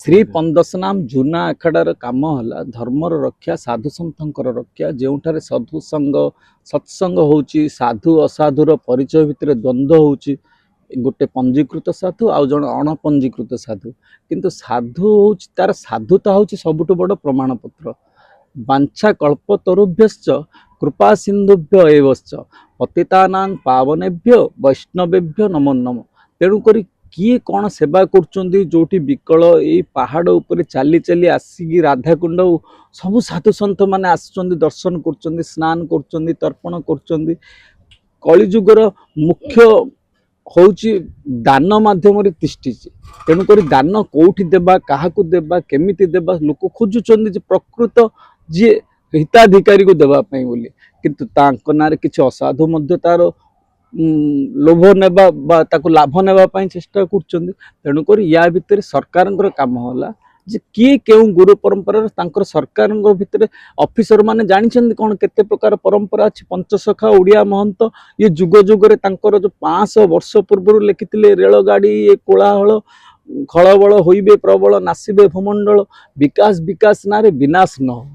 श्री पंदसनाम जूना अखाड़ार काम है धर्मर रक्षा साधु सन्थर रक्षा जो साधु संग सत्संग होची साधु असाधुर परिचय भितर द्वंद्व होची गोटे पंजीकृत साधु आउ जन अणपंजीकृत साधु किंतु साधु होची तार साधुता होची सबुठ बड़ प्रमाणपत्र वांछा कल्पतरुभ्यश्च कृपा सिंधुभ्य एवश्च पतितानां पावनेभ्य वैष्णवेभ्य नमो नमः। तेणुक किए कौन सेवा करुँच जो विकल ये पहाड़ उपर चली चली आसिकी राधाकुंड सबु साधु सन्थ मैंने आसुच्च दर्शन कर स्नान कर तर्पण कर कलिजुगर मुख्य होची दान माध्यम तिष्ठि तेणुक दान कौटी देबा क्या देबा केमिति देबा लोक खोजुचंदी प्रकृत जी हिताधिकारी को देवाई बोली किंतु तांको नारे किछि असाधु मध्य तार लोभ नेबा ताको लाभ नेबा चेष्टा कर तेणुक या भितर सरकार काम होला जे किए केउ गुरु परंपरा तांकर सरकार भितर ऑफिसर माने जानिछन्ति कोन केते प्रकार परंपरा अछि पंचसखा ओडिया महंत ये जुग जुगरे तांकर जो 500 वर्ष पूर्व लिखिथिले रेल गाड़ी ये कोलाहल खलबल होइबे प्रबल नासिबे भूमंडल विकास विकास नारे विनाश न हो।